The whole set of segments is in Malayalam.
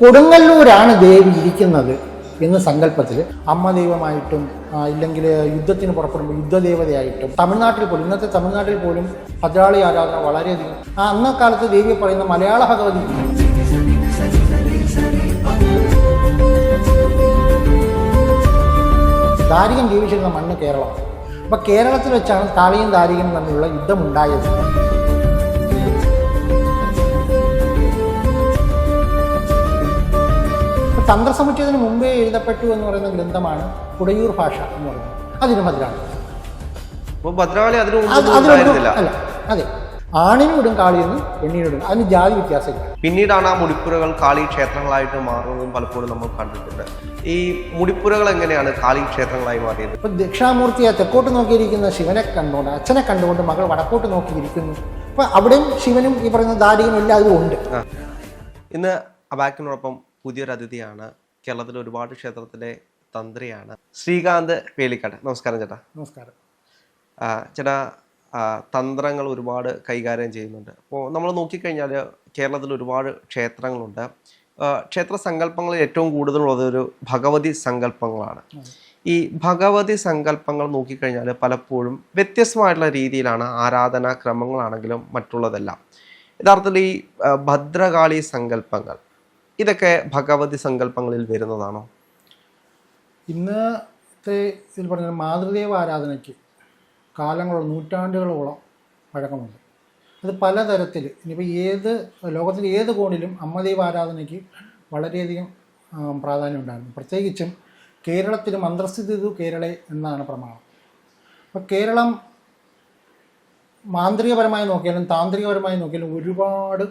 കൊടുങ്ങല്ലൂരാണ് ദേവി ഇരിക്കുന്നത് എന്ന സങ്കല്പത്തിൽ അമ്മ ദൈവമായിട്ടും ഇല്ലെങ്കിൽ യുദ്ധത്തിന് പുറപ്പെടുമ്പോൾ യുദ്ധദേവതയായിട്ടും തമിഴ്നാട്ടിൽ പോലും ഇന്നത്തെ തമിഴ്നാട്ടിൽ പോലും ഭദ്രാളി ആരാധന വളരെയധികം അന്നക്കാലത്ത് ദേവിയെ പറയുന്ന മലയാള ഭഗവതി ദാരികൻ ജീവിച്ചിരുന്ന മണ്ണ് കേരളമാണ്. അപ്പോൾ കേരളത്തിൽ വെച്ചാണ് കാളിയും ദാരികനും തമ്മിലുള്ള യുദ്ധമുണ്ടായത്. തന്ത്രസമുച്ചയത്തിന് മുമ്പേ എഴുതപ്പെട്ടു എന്ന് പറയുന്ന ഗ്രന്ഥമാണ് കുടയൂർ ഭാഷ എന്ന് പറയുന്നത്. അതിന് ഭദ്രാളി അല്ല, അതെ, ആണിനും ഇടും കാളിയെന്നും പെണ്ണിനും ഇടും, അതിന് ജാതി വ്യത്യാസമില്ല. പിന്നീടാണ് ആ മുടിപ്പുരകൾ കാളി ക്ഷേത്രങ്ങളായിട്ട് മാറുന്നതും പലപ്പോഴും നമ്മൾ കണ്ടിട്ടുണ്ട്. ഈ മുടിപ്പുരകൾ എങ്ങനെയാണ് കാളി ക്ഷേത്രങ്ങളായി മാറിയത്? ഇപ്പൊ ദക്ഷിണാമൂർത്തിയെ തെക്കോട്ട് നോക്കിയിരിക്കുന്ന ശിവനെ കണ്ടുകൊണ്ട്, അച്ഛനെ കണ്ടുകൊണ്ട് മകൾ വടക്കോട്ട് നോക്കിയിരിക്കുന്നു. അപ്പൊ അവിടെയും ശിവനും ഈ പറയുന്ന ദാരികനും എല്ലാവരും ഉണ്ട്. ഇന്ന് അബാക്കിനോടൊപ്പം പുതിയൊരു അതിഥിയാണ്. കേരളത്തിലെ ഒരുപാട് ക്ഷേത്രത്തിലെ തന്ത്രിയാണ് ശ്രീകാന്ത് വേലിക്കാട്. നമസ്കാരം ചേട്ടാ. നമസ്കാരം ചേട്ടാ. തന്ത്രങ്ങൾ ഒരുപാട് കൈകാര്യം ചെയ്യുന്നുണ്ട്. അപ്പോൾ നമ്മൾ നോക്കിക്കഴിഞ്ഞാൽ കേരളത്തിൽ ഒരുപാട് ക്ഷേത്രങ്ങളുണ്ട്. ക്ഷേത്ര സങ്കല്പങ്ങളിൽ ഏറ്റവും കൂടുതലുള്ളത് ഒരു ഭഗവതി സങ്കല്പങ്ങളാണ്. ഈ ഭഗവതി സങ്കല്പങ്ങൾ നോക്കിക്കഴിഞ്ഞാൽ പലപ്പോഴും വ്യത്യസ്തമായിട്ടുള്ള രീതിയിലാണ് ആരാധനാ ക്രമങ്ങളാണെങ്കിലും മറ്റുള്ളതെല്ലാം. യഥാർത്ഥത്തിൽ ഈ ഭദ്രകാളി സങ്കല്പങ്ങൾ ഇതൊക്കെ ഭഗവതി സങ്കല്പങ്ങളിൽ വരുന്നതാണോ? ഇന്നത്തെ ഇതിൽ പറഞ്ഞ മാതൃദേവ ആരാധനയ്ക്ക് കാലങ്ങളോളം നൂറ്റാണ്ടുകളോളം പഴക്കമുണ്ട്. അത് പലതരത്തിൽ ഇനിയിപ്പോൾ ലോകത്തിൻ്റെ ഏത് കോണിലും അമ്മദൈവ ആരാധനയ്ക്ക് വളരെയധികം പ്രാധാന്യം ഉണ്ടായിരുന്നു. പ്രത്യേകിച്ചും കേരളത്തിൽ മന്ത്രസ്ഥിതിതു കേരളെ എന്നാണ് പ്രമാണം. അപ്പോൾ കേരളം മാന്ത്രികപരമായി നോക്കിയാലും താന്ത്രികപരമായി നോക്കിയാലും ഒരുപാട്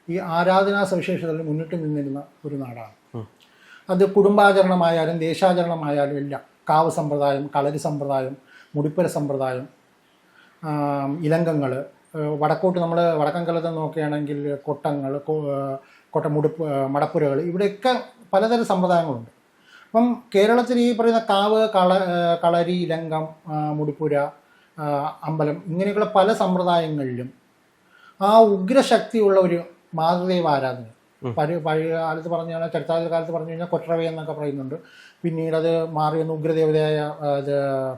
ഈ ആരാധനാ സവിശേഷതകളിൽ മുന്നിട്ട് നിന്നിരുന്ന ഒരു നാടാണ്. അത് കുടുംബാചരണമായാലും ദേശാചരണമായാലും എല്ലാം കാവ് സമ്പ്രദായം, കളരി സമ്പ്രദായം, മുടിപ്പുര സമ്പ്രദായം, ഇലങ്കങ്ങൾ, വടക്കോട്ട് നമ്മൾ വടക്കൻകലത്ത് നോക്കുകയാണെങ്കിൽ കൊട്ടങ്ങൾ, മടപ്പുരകൾ, ഇവിടെയൊക്കെ പലതരം സമ്പ്രദായങ്ങളുണ്ട്. അപ്പം കേരളത്തിൽ ഈ പറയുന്ന കാവ്, കളരി, ഇലങ്കം, മുടിപ്പുര, അമ്പലം ഇങ്ങനെയൊക്കെയുള്ള പല സമ്പ്രദായങ്ങളിലും ആ ഉഗ്രശക്തിയുള്ള ഒരു മാതൃദൈവ ആരാധന പഴയ കാലത്ത് പറഞ്ഞാൽ, ചരിത്രാതീത കാലത്ത് പറഞ്ഞു കഴിഞ്ഞാൽ കൊട്ടറവ എന്നൊക്കെ പറയുന്നുണ്ട്. പിന്നീട് അത് മാറി വന്ന് ഉഗ്രദേവതയായ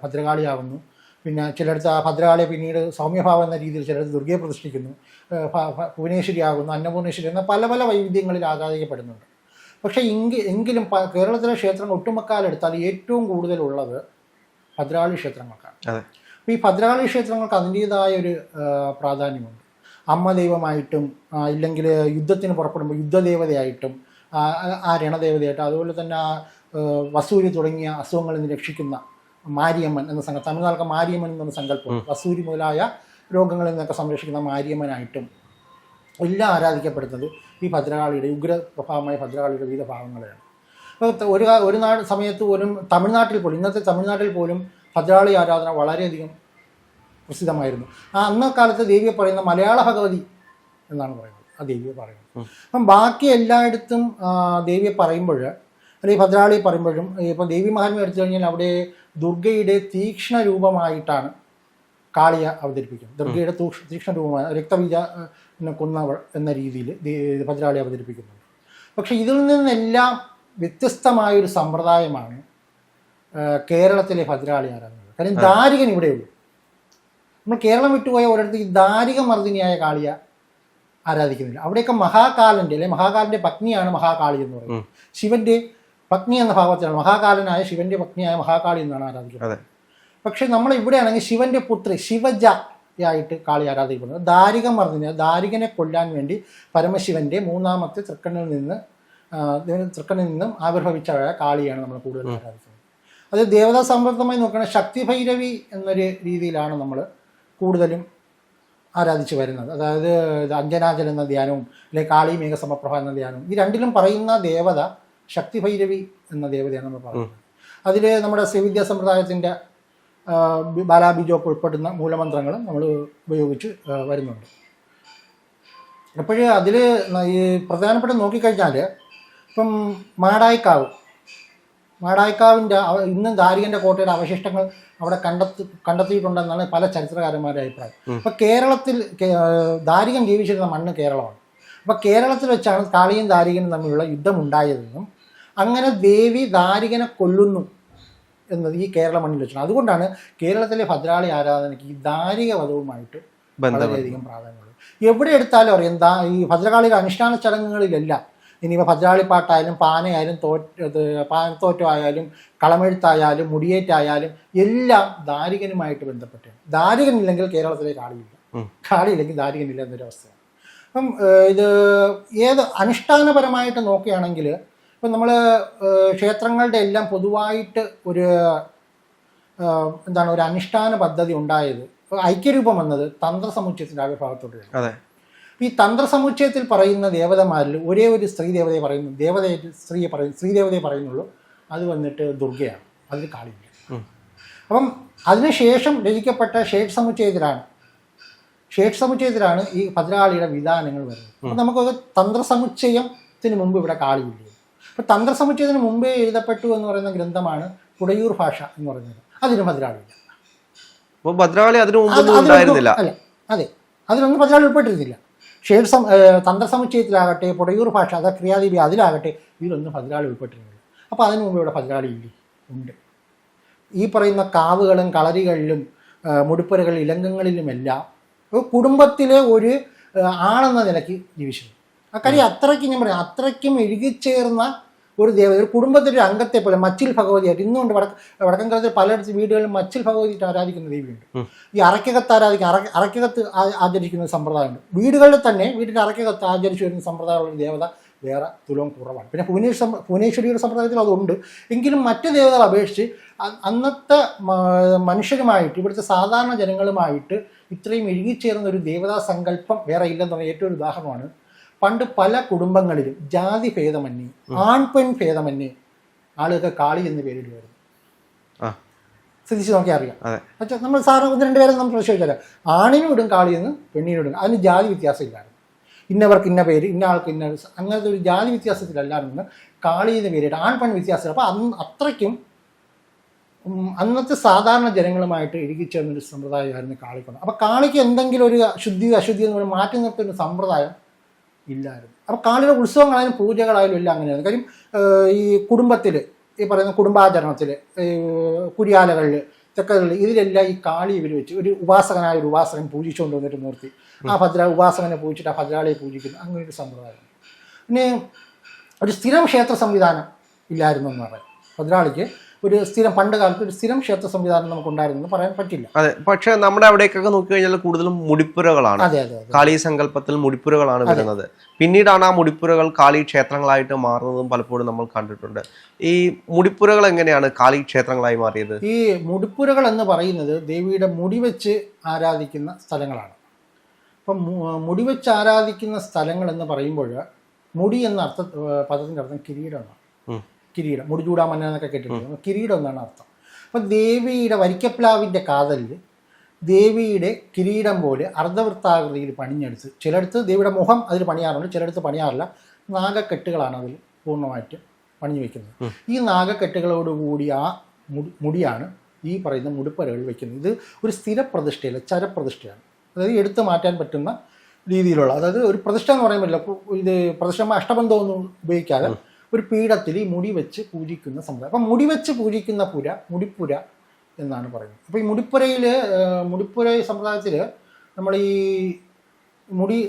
ഭദ്രകാളിയാകുന്നു. പിന്നെ ചിലയിടത്ത് ആ ഭദ്രകാളിയെ പിന്നീട് സൗമ്യഭാവം എന്ന രീതിയിൽ ചിലയിടത്ത് ദുർഗയെ പ്രതിഷ്ഠിക്കുന്നു, ഭുവനേശ്വരി ആകുന്നു, അന്നപൂർണേശ്വരി എന്ന പല പല വൈവിധ്യങ്ങളിൽ ആരാധിക്കപ്പെടുന്നുണ്ട്. പക്ഷേ എങ്കിലും കേരളത്തിലെ ക്ഷേത്രങ്ങൾ ഒട്ടുമക്കാലെടുത്താൽ ഏറ്റവും കൂടുതലുള്ളത് ഭദ്രകാളി ക്ഷേത്രങ്ങൾക്കാണ്. അപ്പോൾ ഈ ഭദ്രകാളി ക്ഷേത്രങ്ങൾക്ക് അതിൻ്റേതായ ഒരു പ്രാധാന്യമുണ്ട്. അമ്മ ദൈവമായിട്ടും ഇല്ലെങ്കിൽ യുദ്ധത്തിന് പുറപ്പെടുമ്പോൾ യുദ്ധദേവതയായിട്ടും ആ രണദേവതയായിട്ടും, അതുപോലെ തന്നെ ആ വസൂരി തുടങ്ങിയ അസുഖങ്ങളിൽ നിന്ന് രക്ഷിക്കുന്ന മാരിയമ്മൻ എന്ന തമിഴ്നാട്ടിലെ മാരിയമ്മൻ എന്ന സങ്കല്പം, വസൂരി മുതലായ രോഗങ്ങളിൽ നിന്നൊക്കെ സംരക്ഷിക്കുന്ന മാരിയമ്മനായിട്ടും എല്ലാം ആരാധിക്കപ്പെടുന്നത് ഈ ഭദ്രകാളിയുടെ ഉഗ്രപ്രഭാവമായ ഭദ്രകാളിയുടെ വിവിധ ഭാവങ്ങളെയാണ്. അപ്പോൾ ഒരു സമയത്ത് പോലും തമിഴ്നാട്ടിൽ പോലും ഇന്നത്തെ തമിഴ്നാട്ടിൽ പോലും ഭദ്രകാളി ആരാധന വളരെയധികം പ്രസിദ്ധമായിരുന്നു. അന്നക്കാലത്ത് ദേവിയെ പറയുന്ന മലയാള ഭഗവതി എന്നാണ് പറയുന്നത്, ആ ദേവിയെ പറയുന്നത്. അപ്പം ബാക്കി എല്ലായിടത്തും ദേവിയെ പറയുമ്പോൾ, അല്ലെങ്കിൽ ഭദ്രകാളി പറയുമ്പോഴും, ഇപ്പോൾ ദേവി മഹാത്മ്യം എടുത്തു കഴിഞ്ഞാൽ അവിടെ ദുർഗയുടെ തീക്ഷ്ണ രൂപമായിട്ടാണ് കാളിയെ അവതരിപ്പിക്കുന്നത്. ദുർഗയുടെ തീക്ഷ്ണ രൂപമായ രക്തബീജ കൊന്നവൾ എന്ന രീതിയിൽ ഭദ്രകാളി അവതരിപ്പിക്കുന്നുണ്ട്. പക്ഷെ ഇതിൽ നിന്നെല്ലാം വ്യത്യസ്തമായൊരു സമ്പ്രദായമാണ് കേരളത്തിലെ ഭദ്രകാളി ആരാധന. കാര്യം ദാരികൻ ഇവിടെയുള്ളൂ. നമ്മൾ കേരളം വിട്ടുപോയ ഒരിടത്ത് ഈ ദാരിക മർദ്ദിനിയായ കാളിയെ ആരാധിക്കുന്നില്ല. അവിടെയൊക്കെ മഹാകാലൻ്റെ പത്നിയാണ് മഹാകാളി എന്ന് പറയുന്നത്. ശിവന്റെ പത്നി എന്ന ഭാവത്തിലാണ് മഹാകാലനായ ശിവന്റെ പത്നിയായ മഹാകാളി എന്നാണ് ആരാധിക്കുന്നത്. പക്ഷെ നമ്മൾ ഇവിടെയാണെങ്കിൽ ശിവന്റെ പുത്രി ശിവജയായിട്ട് കാളി ആരാധിക്കപ്പെടുന്നത്. ദാരിക മർദ്ദിനി, ദാരികനെ കൊല്ലാൻ വേണ്ടി പരമശിവന്റെ മൂന്നാമത്തെ തൃക്കണ്ണിൽ നിന്നും ആവിർഭവിച്ച കാളിയാണ് നമ്മൾ കൂടുതൽ ആരാധിക്കുന്നത്. അത് ദേവതാ സമ്പ്രദമായി നോക്കുകയാണെങ്കിൽ ശക്തി ഭൈരവി എന്നൊരു രീതിയിലാണ് നമ്മൾ കൂടുതലും ആരാധിച്ചു വരുന്നത്. അതായത് അഞ്ജനാചൽ എന്ന ധ്യാനവും അല്ലെങ്കിൽ കാളി മേഘസമപ്രഭ എന്ന ധ്യാനവും, ഈ രണ്ടിലും പറയുന്ന ദേവത ശക്തി ഭൈരവി എന്ന ദേവതയാണ് നമ്മൾ പറയുന്നത്. അതിൽ നമ്മുടെ ശ്രീവിദ്യാ സമ്പ്രദായത്തിൻ്റെ ബാലാബീജമൊക്കെ ഉൾപ്പെടുന്ന മൂലമന്ത്രങ്ങളും നമ്മൾ ഉപയോഗിച്ച് വരുന്നുണ്ട്. അപ്പോൾ അതിൽ ഈ പ്രധാനപ്പെട്ട നോക്കിക്കഴിഞ്ഞാൽ ഇപ്പം മാടായിക്കാവിൻ്റെ ഇന്നും ദാരികൻ്റെ കോട്ടയുടെ അവശിഷ്ടങ്ങൾ അവിടെ കണ്ടെത്തിയിട്ടുണ്ടെന്നാണ് പല ചരിത്രകാരന്മാരുടെ അഭിപ്രായം. അപ്പോൾ കേരളത്തിൽ ദാരികൻ ജീവിച്ചിരുന്ന മണ്ണ് കേരളമാണ്. അപ്പോൾ കേരളത്തിൽ വെച്ചാണ് കാളിയും ദാരികനും തമ്മിലുള്ള യുദ്ധമുണ്ടായതെന്നും അങ്ങനെ ദേവി ദാരികനെ കൊല്ലുന്നു എന്നത് ഈ കേരള മണ്ണിൽ വെച്ചാണ്. അതുകൊണ്ടാണ് കേരളത്തിലെ ഭദ്രാളി ആരാധനയ്ക്ക് ഈ ദാരിക വധവുമായിട്ട് വളരെയധികം പ്രാധാന്യമുള്ളത്. എവിടെ എടുത്താലും അറിയാം, ഈ ഭദ്രകാളിയുടെ അനുഷ്ഠാന ചടങ്ങുകളിലെല്ലാം ഇനിയിപ്പോൾ ഭദ്രാളിപ്പാട്ടായാലും പാനയായാലും പാനത്തോറ്റം ആയാലും കളമെഴുത്തായാലും മുടിയേറ്റായാലും എല്ലാം ദാരികനുമായിട്ട് ബന്ധപ്പെട്ടാണ്. ദാരികനില്ലെങ്കിൽ കേരളത്തിലെ കാളിയില്ല, കാളിയില്ലെങ്കിൽ ദാരികനില്ല എന്നൊരവസ്ഥയാണ്. അപ്പം ഇത് ഏത് അനുഷ്ഠാനപരമായിട്ട് നോക്കുകയാണെങ്കിൽ ഇപ്പം നമ്മൾ ക്ഷേത്രങ്ങളുടെ എല്ലാം പൊതുവായിട്ട് ഒരു ഒരു അനുഷ്ഠാന പദ്ധതി ഉണ്ടായത്, ഐക്യരൂപം വന്നത് തന്ത്രസമുച്ചയത്തിൻ്റെ ആവിർഭാവത്തോടെയാണ്. അതെ. ഈ തന്ത്രസമുച്ചയത്തിൽ പറയുന്ന ദേവതമാരിൽ ഒരേ ഒരു സ്ത്രീ ദേവതയെ പറയുന്നു, സ്ത്രീദേവതയെ പറയുന്നുള്ളൂ, അത് വന്നിട്ട് ദുർഗയാണ്, അതിൽ കാളിയില്ല. അപ്പം അതിനുശേഷം രചിക്കപ്പെട്ട ഷേഡ് സമുച്ചയത്തിലാണ് ഈ ഭദ്രകാളിയുടെ വിധാനങ്ങൾ വരുന്നത്. അപ്പം നമുക്കൊരു തന്ത്രസമുച്ചയത്തിന് മുമ്പ് ഇവിടെ കാളിയില്ല. അപ്പോൾ തന്ത്രസമുച്ചയത്തിന് മുമ്പേ എഴുതപ്പെട്ടു എന്ന് പറയുന്ന ഗ്രന്ഥമാണ് കുടയൂർ ഭാഷ എന്ന് പറയുന്നത്. അതിന് ഭദ്രകാളിയില്ല. ഭദ്രകാളി അതിന് ഉണ്ടായിരുന്നില്ല. അല്ല, അതെ, അതിലൊന്നും ഭദ്രകാളി ഉൾപ്പെട്ടിരുന്നില്ല. തന്ത്രസമുച്ചയത്തിലാകട്ടെ പുടയൂർ ഭാഷ, അതാ ക്രിയാദീപി, അതിലാകട്ടെ ഇതിലൊന്നും ഭദ്രകാളി ഉൾപ്പെട്ടിരുന്നില്ല. അപ്പോൾ അതിനു മുമ്പ് ഇവിടെ ഭദ്രകാളി ഇല്ല, ഉണ്ട്. ഈ പറയുന്ന കാവുകളും കളരികളിലും മുടിപ്പുരകളിലും ഇലങ്കങ്ങളിലുമെല്ലാം കുടുംബത്തിലെ ഒരു ആളെന്ന നിലയ്ക്ക് ജീവിച്ചിരുന്നു. ആ കാര്യം അത്രയ്ക്കും ഞാൻ പറയാം, അത്രയ്ക്കും ഇഴുകിച്ചേർന്ന ഒരു ദേവത, ഒരു കുടുംബത്തിൻ്റെ ഒരു അംഗത്തെ പോലെ മച്ചിൽ ഭഗവതിയായിട്ട് ഇന്നുകൊണ്ട് വടക്കൻകാലത്തിൽ പലയിടത്ത് വീടുകളിലും മച്ചിൽ ഭഗവതിയിട്ട് ആരാധിക്കുന്ന ദേവിയുണ്ട്. ഈ അറയ്ക്കകത്ത് അറയ്ക്കകത്ത് ആചരിക്കുന്ന സമ്പ്രദായമുണ്ട്. വീടുകളിൽ തന്നെ വീടിൻ്റെ അറയ്ക്കകത്ത് ആചരിച്ചു വരുന്ന സമ്പ്രദായമുള്ള ദേവത വേറെ തുലവും കുറവാണ്. പിന്നെ ഭുവനേശ്വരിയുടെ സമ്പ്രദായത്തിൽ അതുണ്ട്. എങ്കിലും മറ്റ് ദേവതകളെ അപേക്ഷിച്ച് അന്നത്തെ മനുഷ്യരുമായിട്ട്, ഇവിടുത്തെ സാധാരണ ജനങ്ങളുമായിട്ട് ഇത്രയും ഇഴുകിച്ചേർന്ന ഒരു ദേവതാ സങ്കല്പം വേറെ ഇല്ലെന്ന് പറഞ്ഞ ഏറ്റവും ഒരു ഉദാഹരണമാണ് പണ്ട് പല കുടുംബങ്ങളിലും ജാതി ഭേദമന്യേ, ആൺപെൺ ഭേദമന്യേ ആളുകൾക്ക് കാളി എന്ന് പേരിടുമായിരുന്നു. ശ്രദ്ധിച്ച് നോക്കിയാൽ അറിയാം. പക്ഷേ നമ്മൾ സാറ് 1-2 പേരെ നമ്മൾ പരിശോധിച്ചാൽ ആണിനും ഇടും കാളിയെന്ന്, പെണ്ണിനും ഇടും. അതിന് ജാതി വ്യത്യാസമില്ലായിരുന്നു. ഇന്നവർക്ക് ഇന്ന പേര്, ഇന്ന ആൾക്ക് ഇന്ന, അങ്ങനത്തെ ഒരു ജാതി വ്യത്യാസത്തിലല്ലായിരുന്നു കാളി എന്ന് പേരിട്ട്. ആൺപെൺ വ്യത്യാസമില്ല. അപ്പോൾ അത്രയ്ക്കും അന്നത്തെ സാധാരണ ജനങ്ങളുമായിട്ട് ഇഴുകിച്ചേർന്നൊരു സമ്പ്രദായമായിരുന്നു കാളിക്കൊണ്ട്. അപ്പോൾ കാളിക്ക് എന്തെങ്കിലും ഒരു അശുദ്ധി എന്ന് പറഞ്ഞാൽ മാറ്റി നിർത്തുന്ന സമ്പ്രദായം ഇല്ലായിരുന്നു. അപ്പോൾ കാളിയുടെ ഉത്സവങ്ങളായാലും പൂജകളായാലും എല്ലാം അങ്ങനെയാണ്. കാര്യം ഈ കുടുംബത്തിൽ, ഈ പറയുന്ന കുടുംബാചരണത്തിൽ, കുരിയാലകളിൽ, തെക്കകളിൽ, ഇതിലെല്ലാം ഈ കാളി ഇവർ വെച്ച് ഒരു ഉപാസകൻ പൂജിച്ചുകൊണ്ട് വന്നിട്ട് മൂർത്തി, ആ ഉപാസകനെ പൂജിച്ചിട്ട് ആ ഭദ്രാളിയെ പൂജിക്കുന്നു, അങ്ങനെ ഒരു സമ്പ്രദായം. പിന്നെ ഒരു സ്ഥിരം ക്ഷേത്ര സംവിധാനം ഇല്ലായിരുന്നു എന്ന് പറയാം. ഭദ്രാളിക്ക് ഒരു സ്ഥിരം, പണ്ട് കാലത്ത് ഒരു സ്ഥിരം ക്ഷേത്ര സംവിധാനം നമുക്ക് ഉണ്ടായിരുന്നെന്ന് പറയാൻ പറ്റില്ല. അതെ, പക്ഷെ നമ്മുടെ അവിടേക്കൊക്കെ നോക്കിക്കഴിഞ്ഞാൽ കൂടുതലും മുടിപ്പുരകളാണ്. കാളി സങ്കല്പത്തിൽ മുടിപ്പുരകളാണ് വരുന്നത്. പിന്നീടാണ് ആ മുടിപ്പുരകൾ കാളി ക്ഷേത്രങ്ങളായിട്ട് മാറുന്നതും പലപ്പോഴും നമ്മൾ കണ്ടിട്ടുണ്ട്. ഈ മുടിപ്പുരകൾ എങ്ങനെയാണ് കാളി ക്ഷേത്രങ്ങളായി മാറിയത്? ഈ മുടിപ്പുരകൾ എന്ന് പറയുന്നത് ദേവിയുടെ മുടി വെച്ച് ആരാധിക്കുന്ന സ്ഥലങ്ങളാണ്. അപ്പം മുടി വെച്ച് ആരാധിക്കുന്ന സ്ഥലങ്ങൾ എന്ന് പറയുമ്പോൾ മുടി എന്ന പദത്തിൻ്റെ അർത്ഥം കിരീടമാണ്. കിരീടം, മുടിചൂടാമന്ന എന്നൊക്കെ കേട്ടിട്ടുണ്ട്. കിരീടം എന്നാണ് അർത്ഥം. അപ്പം ദേവിയുടെ വരിക്കപ്ലാവിൻ്റെ കാതലിൽ ദേവിയുടെ കിരീടം പോലെ അർദ്ധവൃത്താകൃതിയിൽ പണിഞ്ഞെടുത്ത്, ചിലയിടത്ത് ദേവിയുടെ മുഖം അതിൽ പണിയാറുണ്ട്, ചിലയിടത്ത് പണിയാറില്ല. നാഗക്കെട്ടുകളാണ് അതിൽ പൂർണ്ണമായിട്ട് പണിഞ്ഞു വയ്ക്കുന്നത്. ഈ നാഗക്കെട്ടുകളോടുകൂടി ആ മുടിയാണ് ഈ പറയുന്ന മുടിപ്പുരകളിൽ വയ്ക്കുന്നത്. ഇത് ഒരു സ്ഥിരപ്രതിഷ്ഠയല്ല, ചരപ്രതിഷ്ഠയാണ്. അതായത് എടുത്തു മാറ്റാൻ പറ്റുന്ന രീതിയിലുള്ള, അതായത് ഒരു പ്രതിഷ്ഠ എന്ന് പറയുമ്പോൾ ഇത് പ്രതിഷ്ഠ അഷ്ടബന്ധമൊന്നും ഉപയോഗിക്കാതെ ഒരു പീഠത്തിൽ ഈ മുടി വെച്ച് പൂജിക്കുന്ന സമ്പ്രദായം. അപ്പം മുടി വെച്ച് പൂജിക്കുന്ന പുര മുടിപ്പുര എന്നാണ് പറയുന്നത്. അപ്പോൾ ഈ മുടിപ്പുര സമ്പ്രദായത്തിൽ നമ്മൾ ഈ മുടി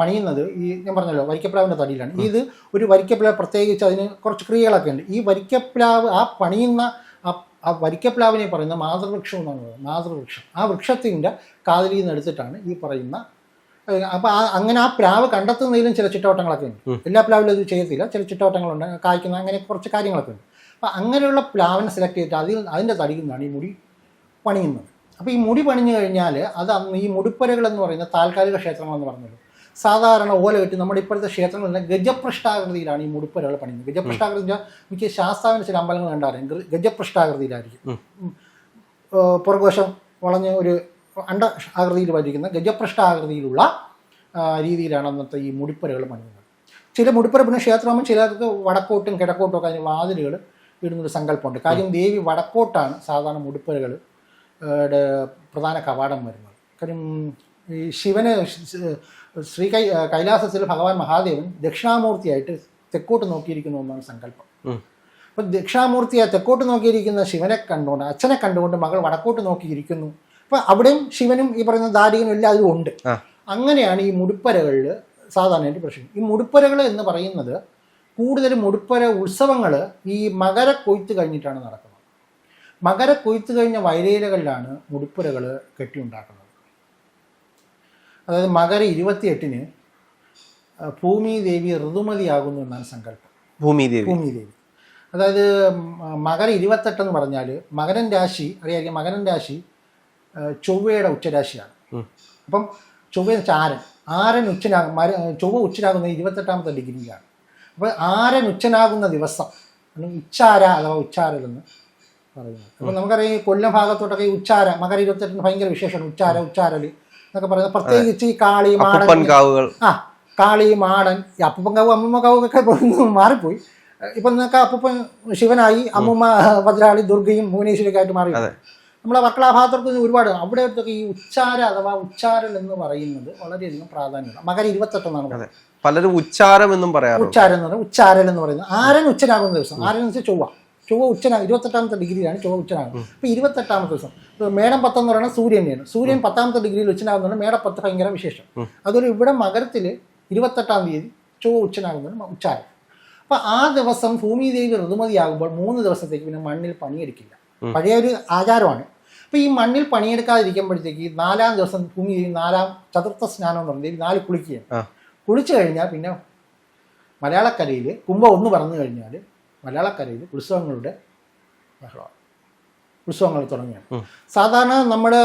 പണിയുന്നത് ഈ ഞാൻ പറഞ്ഞല്ലോ വരിക്കപ്ലാവിൻ്റെ തടിയിലാണ്. ഇത് ഒരു വരിക്കപ്ലാവ്, പ്രത്യേകിച്ച് അതിന് കുറച്ച് ക്രിയകളൊക്കെ ഉണ്ട്. ഈ വരിക്കപ്ലാവ്, ആ പണിയുന്ന ആ വരിക്കപ്ലാവിനെ പറയുന്ന മാതൃവൃക്ഷം എന്നാണ് പറയുന്നത്. മാതൃവൃക്ഷം, ആ വൃക്ഷത്തിൻ്റെ കാതലിൽ നിന്ന് എടുത്തിട്ടാണ് ഈ പറയുന്ന. അപ്പോൾ അങ്ങനെ ആ പ്ലാവ് കണ്ടെത്തുന്നതിലും ചില ചിട്ടവട്ടങ്ങളൊക്കെ ഉണ്ട്. എല്ലാ പ്ലാവിലും അത് ചെയ്യത്തില്ല, ചില ചിട്ടവട്ടങ്ങളുണ്ട്, കായ്ക്കുന്ന, അങ്ങനെ കുറച്ച് കാര്യങ്ങളൊക്കെ ഉണ്ട്. അപ്പോൾ അങ്ങനെയുള്ള പ്ലാവിനെ സെലക്ട് ചെയ്തിട്ട് അതിൻ്റെ തടിയിൽ നിന്നാണ് ഈ മുടി പണിയുന്നത്. അപ്പോൾ ഈ മുടി പണിഞ്ഞു കഴിഞ്ഞാൽ അത് ഈ മുടിപ്പുരകൾ എന്ന് പറയുന്ന താൽക്കാലിക ക്ഷേത്രങ്ങളെന്ന് പറഞ്ഞല്ലോ. സാധാരണ ഓല കെട്ടി നമ്മുടെ ഇപ്പോഴത്തെ ക്ഷേത്രങ്ങളിൽ ഗജപൃഷ്ഠാകൃതിയിലാണ് ഈ മുടിപ്പുരകൾ പണിയുന്നത്. ഗജപൃഷ്ഠാകൃതി മിക്ക ശാസ്താവിൻ്റെ ചില അമ്പലങ്ങൾ കണ്ടാലും ഗജപൃഷ്ഠാകൃതിയിലായിരിക്കും. പുറകുവശം വളഞ്ഞ് ഒരു അണ്ട ആകൃതിയിൽ വരിക്കുന്ന ഗജപൃഷ്ഠാകൃതിയിലുള്ള രീതിയിലാണ് അന്നത്തെ ഈ മുടിപ്പുരകൾ പണിയുന്നത്. ചില മുടിപ്പുര പിന്നെ ക്ഷേത്രമാകുമ്പോൾ ചിലർക്ക് വടക്കോട്ടും കിഴക്കോട്ടും ഒക്കെ അതിന് വാതിലുകൾ ഇടുന്നൊരു സങ്കല്പമുണ്ട്. കാര്യം ദേവി വടക്കോട്ടാണ് സാധാരണ മുടിപ്പുരകൾ പ്രധാന കവാടം വരുന്നത്. കാര്യം ഈ ശിവനെ കൈലാസത്തിൽ ഭഗവാൻ മഹാദേവൻ ദക്ഷിണാമൂർത്തിയായിട്ട് തെക്കോട്ട് നോക്കിയിരിക്കുന്നു എന്നാണ് സങ്കല്പം. അപ്പം ദക്ഷിണാമൂർത്തിയായി തെക്കോട്ട് നോക്കിയിരിക്കുന്ന ശിവനെ കണ്ടുകൊണ്ട്, അച്ഛനെ കണ്ടുകൊണ്ട് മകൾ വടക്കോട്ട് നോക്കിയിരിക്കുന്നു. അപ്പം അവിടെയും ശിവനും ഈ പറയുന്ന ദാരികനും എല്ലാം അതിലും ഉണ്ട്. അങ്ങനെയാണ് ഈ മുടിപ്പരകളിൽ സാധാരണയായിട്ട് പ്രശ്നം. ഈ മുടിപ്പരകൾ എന്ന് പറയുന്നത് കൂടുതലും മുടിപ്പര ഉത്സവങ്ങൾ ഈ മകര കൊയ്ത്ത് കഴിഞ്ഞിട്ടാണ് നടക്കുന്നത്. മകര കൊയ്ത്ത് കഴിഞ്ഞ വയലേലകളിലാണ് മുടിപ്പുരകൾ കെട്ടിയുണ്ടാക്കുന്നത്. അതായത് മകര 28-ന് ഭൂമിദേവി ഋതുമതിയാകുന്നു എന്നാണ് സങ്കല്പം. ഭൂമിദേവി അതായത് മകര 28 എന്ന് പറഞ്ഞാൽ മകരൻ രാശി അറിയായിരിക്കും. മകരൻ രാശി ചൊവ്വയുടെ ഉച്ചരാശിയാണ്. അപ്പം ചൊവ്വ ആരൻ ചൊവ്വ ഉച്ചനാകുന്നത് 28ാമത്തെ ഡിഗ്രിയിലാണ്. അപ്പോൾ ആരൻ ഉച്ചനാകുന്ന ദിവസം ഉച്ചാര അഥവാ ഉച്ചാരലെന്ന് പറയുന്നത്. അപ്പോൾ നമുക്കറിയാം ഈ കൊല്ലം ഭാഗത്തോട്ടൊക്കെ ഈ ഉച്ചാര മകര 28 ഭയങ്കര വിശേഷമാണ്. ഉച്ചാരല് എന്നൊക്കെ പറയുന്നത്. പ്രത്യേകിച്ച് ഈ കാളി മാടൻ, കാളി മാടൻ, ഈ അപ്പൂപ്പൻകാവ് അമ്മൂമ്മക്കാവും ഒക്കെ മാറിപ്പോയി. ഇപ്പം നിങ്ങൾക്ക് അപ്പൂപ്പൻ ശിവനായി, അമ്മൂമ്മ ഭദ്രാളി, ദുർഗയും ഭുവനേശ്വരിയൊക്കെ ആയിട്ട് മാറി. നമ്മളെ വർക്കല ഭാഗത്തൊക്കെ ഒരുപാട് അവിടെയൊക്കെ ഈ ഉച്ചാര അഥവാ ഉച്ചാരൽ എന്ന് പറയുന്നത് വളരെയധികം പ്രാധാന്യമാണ്. മകര 28 എന്നാണ് പറയുന്നത്. പലരും ഉച്ചാരം എന്നും പറയാം. ഉച്ചാരം എന്ന് പറയുന്നത് ഉച്ചാരൽ എന്ന് പറയുന്നത് ആരൻ ഉച്ചനാകുന്ന ദിവസം. ആരൻ എന്ന് വെച്ചാൽ ചൊവ്വ ഉച്ചനാകും. 28ാമത്തെ ഡിഗ്രിയിലാണ് ചൊവ്വ ഉച്ചനാകുന്നത്. അപ്പോൾ 28ാമത്തെ ദിവസം മേടം 10 എന്ന് പറയുന്നത് സൂര്യനെയാണ്. സൂര്യൻ 10ാമത്തെ ഡിഗ്രിയിൽ ഉച്ചനാകുന്നതാണ് മേടം 10 ഭയങ്കര വിശേഷം. അതുപോലെ ഇവിടെ മകരത്തിൽ 28ാം തീയതി ചൊവ്വ ഉച്ചനാകുന്നതാണ് ഉച്ചാരം. അപ്പോൾ ആ ദിവസം ഭൂമിദേവി ഋതുമതിയാകുമ്പോൾ 3 ദിവസത്തേക്ക് പിന്നെ മണ്ണിൽ പണിയെടുക്കില്ല. പഴയ ഒരു ആചാരമാണ്. അപ്പോൾ ഈ മണ്ണിൽ പണിയെടുക്കാതിരിക്കുമ്പോഴത്തേക്ക് 4ാം ദിവസം ഭൂമിദേവി 4ാം ചതുർത്ഥ സ്നാനം എന്ന് പറഞ്ഞാൽ 4 കുളിക്കുകയാണ്. കുളിച്ചു കഴിഞ്ഞാൽ പിന്നെ മലയാളക്കരയിൽ കുംഭം 1 പറഞ്ഞു കഴിഞ്ഞാൽ മലയാളക്കരയിൽ ഉത്സവങ്ങളുടെ ബഹളമാണ്. ഉത്സവങ്ങൾ തുടങ്ങിയാണ്. സാധാരണ നമ്മുടെ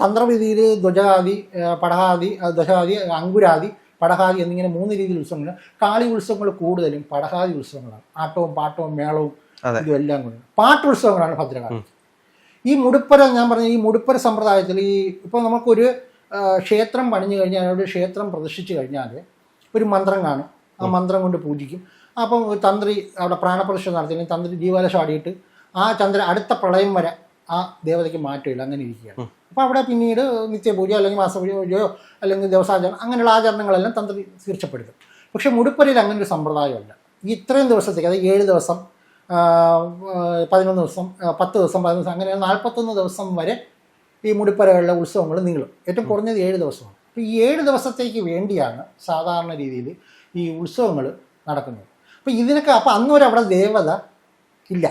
തന്ത്രവിധിയിൽ ധ്വജാതി, പടഹാതി, ധ്വജാതി, അങ്കുരാതി, പടഹാതി എന്നിങ്ങനെ 3 രീതിയിൽ ഉത്സവങ്ങൾ. കാളി ഉത്സവങ്ങൾ കൂടുതലും പടഹാതി ഉത്സവങ്ങളാണ്. ആട്ടവും പാട്ടവും മേളവും ഇതും എല്ലാം കൂടി പാട്ടുത്സവങ്ങളാണ് ഭദ്രകാളി. ഈ മുടിപ്പര ഞാൻ പറഞ്ഞ ഈ മുടിപ്പര സമ്പ്രദായത്തിൽ ഈ ഇപ്പോൾ നമുക്കൊരു ക്ഷേത്രം പണിഞ്ഞു കഴിഞ്ഞാൽ ഒരു ക്ഷേത്രം പ്രതിഷ്ഠിച്ചു കഴിഞ്ഞാൽ ഒരു മന്ത്രം കാണും. ആ മന്ത്രം കൊണ്ട് പൂജിക്കും. അപ്പം ഒരു തന്ത്രി അവിടെ പ്രാണപ്രതിഷ്ഠ നടത്തിയെങ്കിൽ തന്ത്രി ജീവാലശം ആടിയിട്ട് ആ അടുത്ത പ്രളയം വരെ ആ ദേവതയ്ക്ക് മാറ്റമില്ല, അങ്ങനെ ഇരിക്കുകയാണ്. അപ്പോൾ അവിടെ പിന്നീട് നിത്യപൂജ അല്ലെങ്കിൽ മാസപൂജയോ അല്ലെങ്കിൽ ദിവസാചരണം അങ്ങനെയുള്ള ആചരണങ്ങളെല്ലാം തന്ത്രി തീർച്ചപ്പെടുത്തും. പക്ഷേ മുടിപ്പരയിൽ അങ്ങനെ ഒരു സമ്പ്രദായമല്ല. ഈ ഇത്രയും ദിവസത്തേക്ക് അതായത് 7 ദിവസം 11 ദിവസം 10 ദിവസം 11 ദിവസം അങ്ങനെ 41 ദിവസം വരെ ഈ മുടിപ്പരകളിലെ ഉത്സവങ്ങൾ നീളും. ഏറ്റവും കുറഞ്ഞത് 7 ദിവസമാണ്. അപ്പോൾ ഈ 7 ദിവസത്തേക്ക് വേണ്ടിയാണ് സാധാരണ രീതിയിൽ ഈ ഉത്സവങ്ങൾ നടക്കുന്നത്. അപ്പോൾ ഇതിനൊക്കെ അപ്പോൾ അന്നൊരു അവിടെ ദേവത ഇല്ല,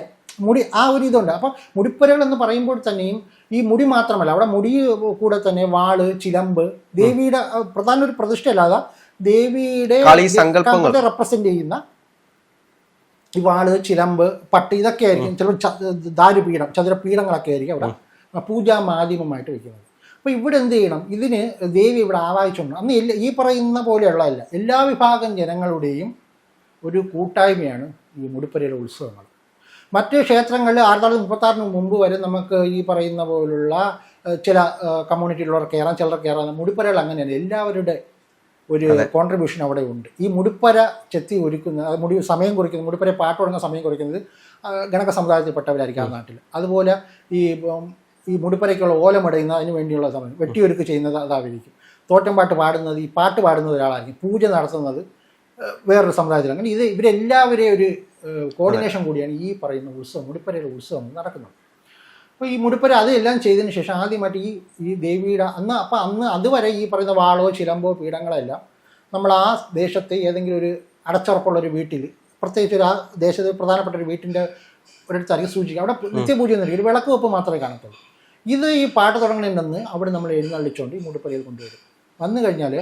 മുടി ആ ഒരു ഇതുണ്ട്. അപ്പം മുടിപ്പുരകൾ എന്ന് പറയുമ്പോൾ തന്നെയും ഈ മുടി മാത്രമല്ല, അവിടെ മുടി കൂടെ തന്നെ വാള്, ചിലമ്പ്, ദേവിയുടെ പ്രധാന ഒരു പ്രതിഷ്ഠയല്ലാതെ ദേവിയുടെ റെപ്രസെന്റ് ചെയ്യുന്ന ഈ വാള്, ചിലമ്പ്, പട്ട് ഇതൊക്കെ ആയിരിക്കും. ചിലപ്പോൾ ദാരുപീഠം, ചതുരപീഠങ്ങളൊക്കെ ആയിരിക്കും അവിടെ പൂജാ മാധ്യമമായിട്ട് വയ്ക്കുന്നത്. അപ്പോൾ ഇവിടെ എന്ത് ചെയ്യണം, ഇതിന് ദേവി ഇവിടെ ആവാഹിച്ചുകൊണ്ട് അന്ന് ഈ പറയുന്ന പോലെയുള്ളതല്ല, എല്ലാ വിഭാഗം ജനങ്ങളുടെയും ഒരു കൂട്ടായ്മയാണ് ഈ മുടിപ്പുരയിലെ ഉത്സവങ്ങൾ. മറ്റ് ക്ഷേത്രങ്ങളിൽ 1936 മുമ്പ് വരെ നമുക്ക് ഈ പറയുന്ന പോലുള്ള ചില കമ്മ്യൂണിറ്റിയിലുള്ളവർ കയറാൻ, ചിലർ കയറാൻ. മുടിപ്പുരകൾ അങ്ങനെയല്ല, എല്ലാവരുടെ ഒരു കോൺട്രിബ്യൂഷൻ അവിടെ ഉണ്ട്. ഈ മുടിപ്പര ചെത്തി ഒരുക്കുന്ന സമയം കുറിക്കുന്നത്, മുടിപ്പര പാട്ട് തുടങ്ങുന്ന സമയം കുറിക്കുന്നത് ഗണക സമുദായത്തിൽപ്പെട്ടവരായിരിക്കും ആ നാട്ടിൽ. അതുപോലെ ഈ മുടിപ്പരയ്ക്കുള്ള ഓലമടയുന്ന അതിന് വേണ്ടിയുള്ള സമയം വെട്ടിയൊരുക്ക് ചെയ്യുന്നത് അതായിരിക്കും. തോറ്റംപാട്ട് പാടുന്നത്, ഈ പാട്ട് പാടുന്നത് ഒരാളായിരിക്കും. പൂജ നടത്തുന്നത് വേറൊരു സമുദായത്തിൽ. അങ്ങനെ ഇവരെല്ലാവരെയും ഒരു കോർഡിനേഷൻ കൂടിയാണ് ഈ പറയുന്ന ഉത്സവം, മുടിപ്പരയുടെ ഉത്സവം നടക്കുന്നത്. അപ്പോൾ ഈ മുടിപ്പര അതെല്ലാം ചെയ്തതിന് ശേഷം ആദ്യമായിട്ട് ഈ ദേവിയുടെ അന്ന് അതുവരെ ഈ പറയുന്ന വാളോ ചിലമ്പോ പീഠങ്ങളെല്ലാം നമ്മൾ ആ ദേശത്തെ ഏതെങ്കിലും ഒരു അടച്ചുറപ്പുള്ളൊരു വീട്ടിൽ, പ്രത്യേകിച്ച് ആ ദേശത്ത് പ്രധാനപ്പെട്ട ഒരു വീട്ടിൻ്റെ ഒരിടത്തായിരിക്കും സൂചിക്കുക. അവിടെ നിത്യപൂജ എന്നൊരു വിളക്ക് വെപ്പ് മാത്രമേ കാണത്തുള്ളൂ. ഇത് ഈ പാട്ട് തുടങ്ങണമെന്ന് അവിടെ നമ്മൾ എഴുന്നള്ളിച്ചുകൊണ്ട് ഈ മുടിപ്പരയിൽ കൊണ്ടുവരും. വന്നു കഴിഞ്ഞാൽ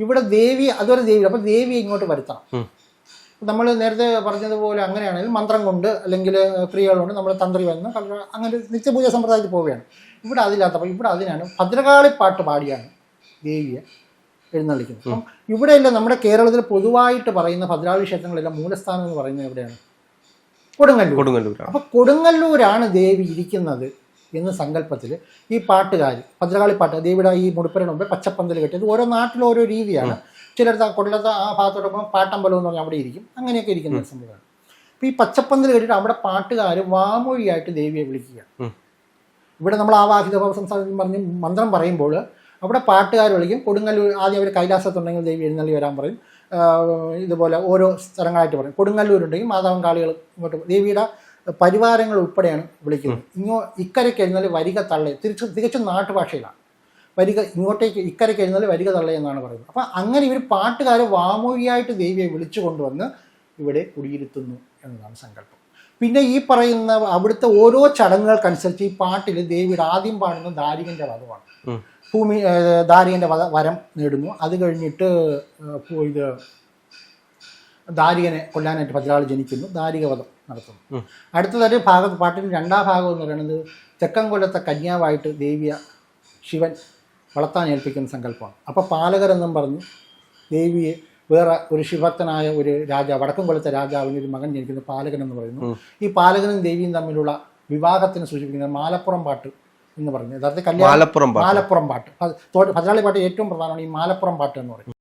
ഇവിടെ ദേവി അതുവരെ ദേവി, അപ്പോൾ ദേവിയെ ഇങ്ങോട്ട് വരുത്തണം. നമ്മൾ നേരത്തെ പറഞ്ഞതുപോലെ അങ്ങനെയാണെങ്കിൽ മന്ത്രം കൊണ്ട് അല്ലെങ്കിൽ ക്രിയകൾ കൊണ്ട് നമ്മൾ തന്ത്രി വന്ന് അങ്ങനെ നിത്യപൂജ സമ്പ്രദായത്തിൽ പോവുകയാണ്. ഇവിടെ അതില്ലാത്തപ്പോൾ ഇവിടെ അതിനാണ് ഭദ്രകാളിപ്പാട്ട് പാടിയാണ് ദേവിയെ എഴുന്നള്ളിക്കുന്നത്. അപ്പം ഇവിടെയല്ല നമ്മുടെ കേരളത്തിൽ പൊതുവായിട്ട് പറയുന്ന ഭദ്രകാളി ക്ഷേത്രങ്ങളെല്ലാം മൂലസ്ഥാനം എന്ന് പറയുന്നത് എവിടെയാണ്? കൊടുങ്ങല്ലൂർ. അപ്പോൾ കൊടുങ്ങല്ലൂരാണ് ദേവി ഇരിക്കുന്നത് എന്ന സങ്കല്പത്തിൽ ഈ പാട്ടുകാർ ഭദ്രകാളിപ്പാട്ട് ദേവിയുടെ ഈ മുടിപ്പരയുടെ മുമ്പ് പച്ചപ്പന്തൽ കെട്ടിയത് ഓരോ നാട്ടിലും ഓരോ രീതിയാണ്. ചിലടത്ത് കൊല്ലത്ത് ആ ഭാഗത്തോടൊപ്പം പാട്ടമ്പലം എന്ന് പറഞ്ഞാൽ അവിടെ ഇരിക്കും. അങ്ങനെയൊക്കെ ഇരിക്കുന്ന ഒരു സംഭവമാണ്. അപ്പോൾ ഈ പച്ചപ്പന്തൽ കെട്ടിയിട്ട് അവിടെ പാട്ടുകാർ വാമൊഴിയായിട്ട് ദേവിയെ വിളിക്കുക. ഇവിടെ നമ്മൾ ആവാഹിത സംസാരം പറഞ്ഞ് മന്ത്രം പറയുമ്പോൾ അവിടെ പാട്ടുകാർ വിളിക്കും. കൊടുങ്ങല്ലൂർ ആദ്യം അവർ കൈലാസത്തുണ്ടെങ്കിൽ ദേവി എഴുന്നള്ളി വരാൻ പറയും. ഇതുപോലെ ഓരോ സ്ഥലങ്ങളായിട്ട് പറയും. കൊടുങ്ങല്ലൂരുണ്ടെങ്കിൽ മാതാവും കാളികൾ ഇങ്ങോട്ട് ദേവിയുടെ പരിവാരങ്ങൾ ഉൾപ്പെടെയാണ് വിളിക്കുന്നത്. ഇക്കരയ്ക്ക് എഴുന്നള്ളി വരിക തള്ളേ, തികച്ചും നാട്ടുഭാഷയിലാണ്. വരിക ഇങ്ങോട്ടേക്ക് ഇക്കരയ്ക്ക് എഴുന്നള്ളി വരിക തള്ളേ എന്നാണ് പറയുന്നത്. അപ്പം അങ്ങനെ ഇവർ പാട്ടുകാർ വാമൊഴിയായിട്ട് ദേവിയെ വിളിച്ചു കൊണ്ടുവന്ന് ഇവിടെ കുടിയിരുത്തുന്നു എന്നതാണ് സങ്കല്പം. പിന്നെ ഈ പറയുന്ന അവിടുത്തെ ഓരോ ചടങ്ങുകൾക്കനുസരിച്ച് ഈ പാട്ടിൽ ദേവിയുടെ ആദ്യം പാടുന്ന ദാരികൻ്റെ വധമാണ്. ദാരികൻ്റെ വരം നേടുന്നു. അത് കഴിഞ്ഞിട്ട് ഇത് ദാരികനെ കൊല്ലാനായിട്ട് ഭദ്രാളി ജനിക്കുന്നു, ദാരികവധം നടത്തുന്നു. അടുത്തതായിട്ട് പാട്ടിൻ്റെ രണ്ടാം ഭാഗം എന്ന് പറയുന്നത് തെക്കൻ കൊല്ലത്തെ കന്യാവായിട്ട് ദേവിയെ ശിവൻ വളർത്താൻ ഏൽപ്പിക്കുന്ന സങ്കല്പമാണ്. അപ്പോൾ പാലകരെന്നും പറഞ്ഞ് ദേവിയെ വേറെ ഒരു ശിവഭക്തനായ ഒരു രാജാവ്, വടക്കൻ കൊല്ലത്തെ രാജാവിന് ഒരു മകൻ ജനിക്കുന്ന പാലകൻ എന്ന് പറയുന്നു. ഈ പാലകനും ദേവിയും തമ്മിലുള്ള വിവാഹത്തിന് സൂചിപ്പിക്കുന്ന മാലപ്പുറം പാട്ട് എന്ന് പറയുന്നത് യഥാർത്ഥത്തിൽ മാലപ്പുറം പാട്ട്. ഭദ്രാളി പാട്ട് ഏറ്റവും പ്രധാനമാണ് ഈ മാലപ്പുറം പാട്ട് എന്ന് പറയുന്നത്.